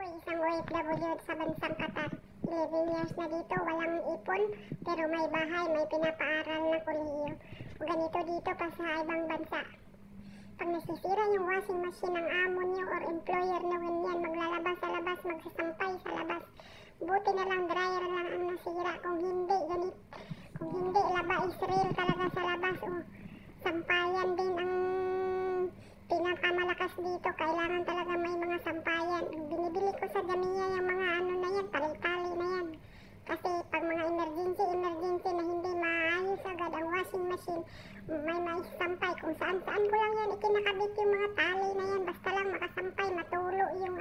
Isang OFW sa bansang Qatar. 11 years na dito, walang ipon, pero may bahay, may pinapaaral na kolehiyo. O ganito dito pa sa ibang bansa. Pag nasisira yung washing machine ng amo niyo or employer nyo, ganyan, maglalabas sa labas, magsasampay sa labas. Buti na lang dryer lang ang nasira. Kung hindi, ganit. Kung hindi, laba Israel talaga sa labas. O, sampayan din ang pinakamalakas dito. Kailangan talaga may mga sampayan. Binibili ko sa Jamia yung mga ano na yan, tali-tali na yan. Kasi pag mga emergency na hindi maayos agad ang washing machine, may maisampay. Kung saan-saan ko lang yan ikinakabit yung mga tali na yan. Basta lang makasampay, matulo yung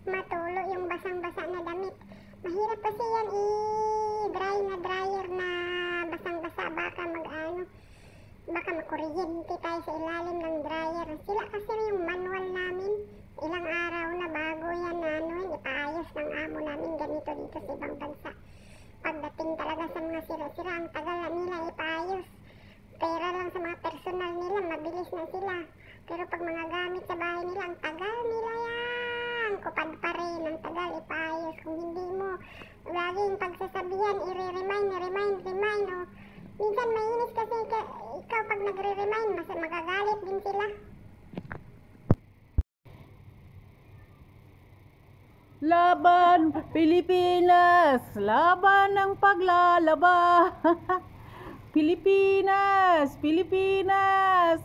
matulo yung basang-basa na damit. Mahirap kasi yan i-dry na dryer na basang-basa. Baka makuryente tayo sa ilalim ng dryer. Sila kasi yung manual namin. Ilang araw na bago yan ipaayos ng amo namin ganito dito sa ibang bansa. Pagdating talaga sa mga sira-sira, ang tagal nila ipaayos. Pera lang sa mga personal nila, mabilis na sila. Pero pag mga gamit sa bahay nila, ang tagal nila yan. Kupad pa rin, ang tagal ipaayos. Kung hindi mo laging pagsasabihan, remind. Minsan mainis kasi ikaw pag nagre-remind, mas magagalit din sila. Laban Pilipinas, laban ng paglalaba. Pilipinas.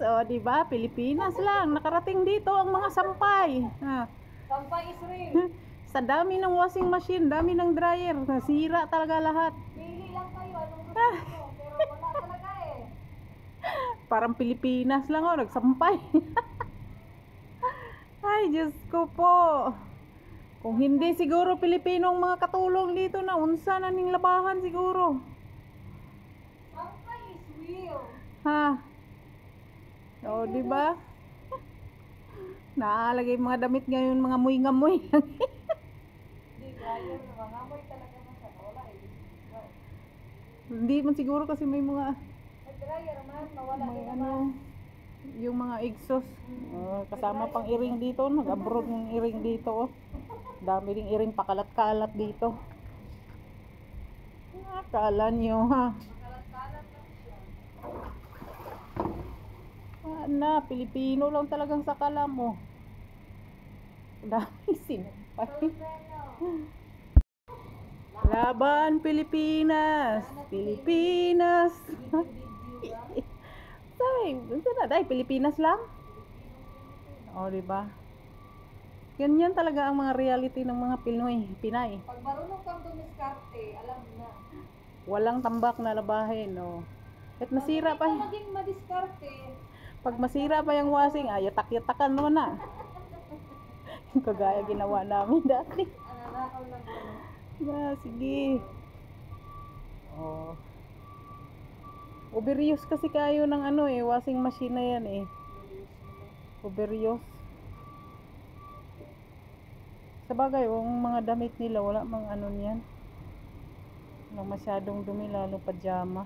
O, di ba? Pilipinas lang. Nakarating dito ang mga sampay. Sampay Israel. Sa dami ng washing machine, dami ng dryer, nasira talaga lahat. Pili lang kayo anong gusto mo, pero wala talaga eh. Parang Pilipinas lang nagsampay. Ay, Diyos ko po. Kung hindi siguro Pilipinong mga katulong dito na unsa na ning labahan siguro. Sampay is real. Ha? O, di ba? Naalagay mga damit ngayon, mga ngamoy. Hindi, dryer na mga amoy talaga na sa wala eh. Hindi man siguro kasi may mga Dryer man, mawala may din ano, naman. yung mga exhaust. Kasama pang iring dito, nag-abroad ng iring dito. Dami ding iring pakalat-kalat dito. Akala nyo ha. Kalat-kalat lang siya. Pilipino lang talagang sakala mo. Dami sinapay. Laban Pilipinas. Dahil Pilipinas lang. O, diba? Ganyan talaga ang mga reality ng mga Pinay. Pag marunong kang dumiskarte, alam mo na. Walang tambak na labahin, no. At masira pa. Pag hindi ka maging madiskarte, Pag masira pa yung washing, yatak-yatakan mo na. Yung kagaya ginawa namin dati. ananakaw lang ka. Sige. Oh. Overuse kasi kayo ng washing machine na yan eh. Overuse. Sabagay, yung mga damit nila, wala mang niyan. Walang masyadong dumi, lalo pajama.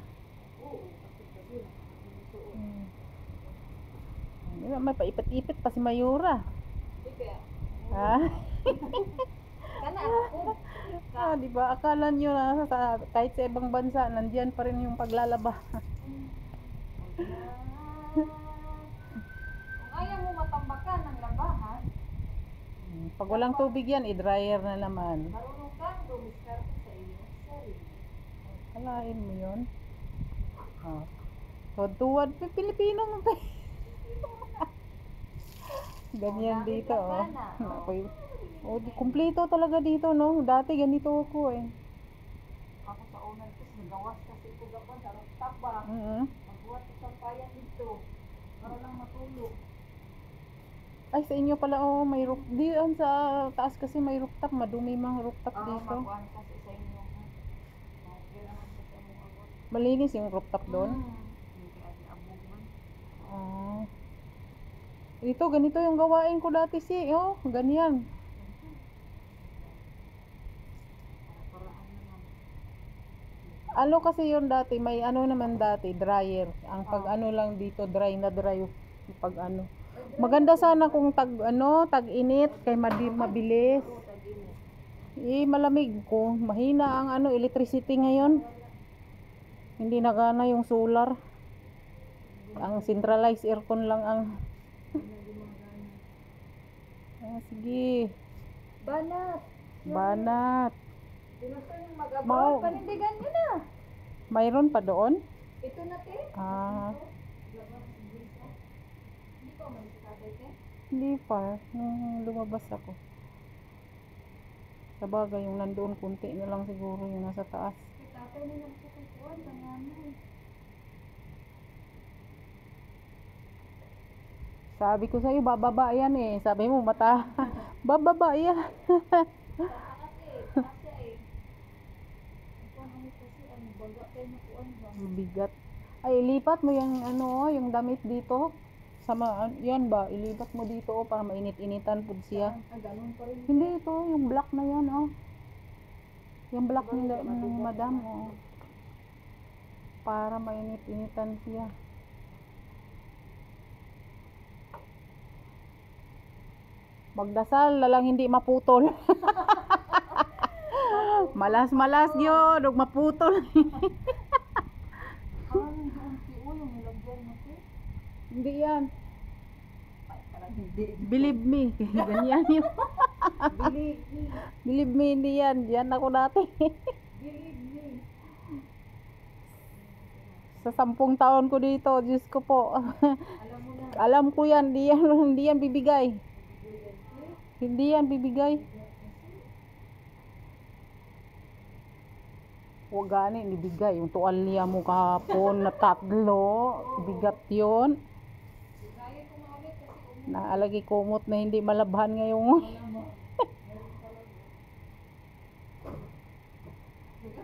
May paipit-ipit pa si Mayura. Ha? Kana ako. Di ba? Akala nyo na kahit sa ibang bansa, nandiyan pa rin yung paglalaba. Kung ayaw mo matambakan ng labahan, Pag walang tubig yan, i-dryer na naman. marunong kang dumiskarte sa iyong sarili. Kalain mo yun. Tuwad-tuwad. Pilipino mo pa. Ganyan dito, kumpleto talaga dito, no? Dati ganito ako eh. Ako sa unang tis, nagawas kasi ito gapon sa rooftop ba? Magbuhat isang kaya dito para lang matulog. Ay, sa inyo pala, may roof. Diyan sa taas kasi may rooftop. Madumi mga rooftop dito. Magbuhat kasi sa inyo. Okay naman sa mong abot. Malinis yung rooftop doon. Hindi ati abog man. Ito, ganito yung gawain ko dati ganyan. Paraan naman. Ano kasi yun dati, may naman dati, dryer. Ang pag lang dito, dry na dry. Pag Maganda sana kung tag-init, kay mabilis. malamig ko. Mahina ang electricity ngayon. Hindi nagana yung solar. Ang centralized aircon lang ang sige. Banat. Banat. Gusto yung mag-abroad. Mau- Panindigan nyo na. Mayroon pa doon? Ito na, te. Ah, Hindi ko umalis sa tatay, te. hindi pa. Nung lumabas ako. Sa bagay, yung nandoon, kunti na lang siguro yung nasa taas. Si tatay na nagpupuan sa nanay. Sabi ko sa'yo, bababa yan eh. Sabi mo, mata. Bababa yan. Kasi, ito ano kasi, baga kayo nakuan ba? Bigat. Ay, ilipat mo yung yung damit dito. Sama, yan ba? Ilipat mo dito para mainit-initan po siya. Ganun pa rin. Hindi ito, yung black na yan Yung black nila ng madam para mainit-initan siya. Magdasal na lang hindi maputol. Malas-malas yun, huwag maputol. Yung nilagyan mo, te. Hindi yan. Parang hindi. Believe me. Ganyan yun. Believe me. Believe me, hindi yan. Yan ako dati. Believe me. Sa 10 taon ko dito, Diyos ko po. Alam mo na. Alam ko yan, hindi yan bibigay. Hindi yan bibigay. Huwag gani, ibigay. Yung tuwalya mo kahapon na 3. Bigat yun. Naalagi kumot na hindi malabhan ngayon.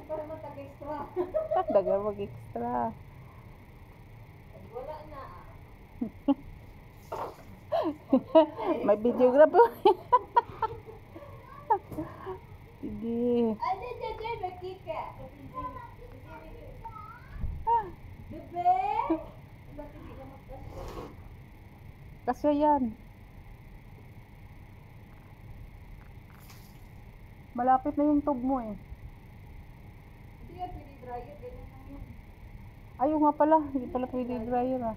Para matag-extra. Dagar mag-extra. Wala na. May videographer. Sige. Ano dyan, makika? Bebe? Bakit hindi na magkasya? Kasya yan. Malapit na yung tube mo eh. Hindi yan, pwede dryer. Ganyan lang yun. Ayaw nga pala. Hindi pala pwede dryer ah.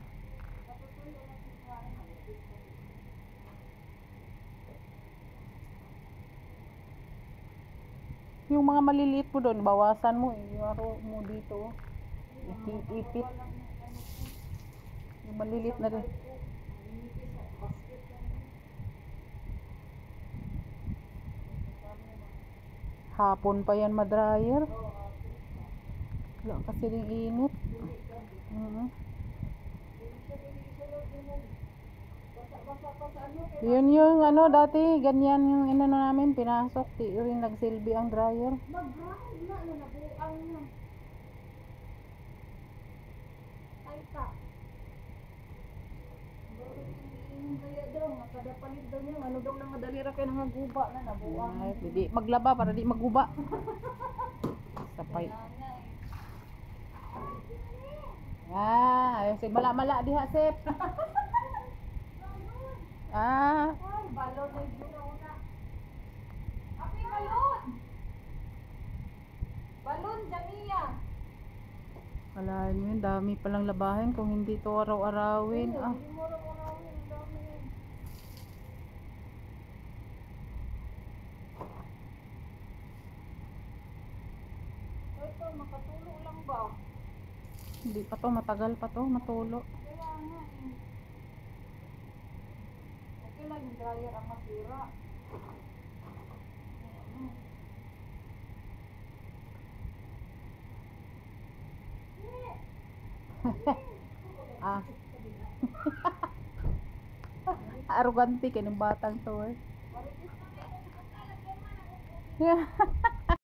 Yung mga maliliit mo doon, bawasan mo eh. Yung mo dito. Ipit. Yung maliliit na rin. Hapon pa yan ma-dryer. Wala kasi rin init. Yun yung dati, ganyan yung namin, pinasok. Di rin nagsilbi ang dryer. Mag-grind na, nabuang na. Ay ka. Yung kaya daw, makadapalit daw niya. Ano daw nang madalira kayo ng guba na nabuang. Ay, di maglaba para di maguba. Sapay. Ayun, sig mala-mala diha, Sep. Ay, balon na yun na una. Api, balon! Balon, Jamia! Wala yun, dami palang labahin kung hindi to araw-arawin. Hindi mo rin unawin, ang dami yun. Ito, makatulo lang ba? Hindi pa to, matagal pa to, matulo. Kaya nga eh. Okay lang yung dryer ang masira. Ah. Arrogante ka ng batang to eh.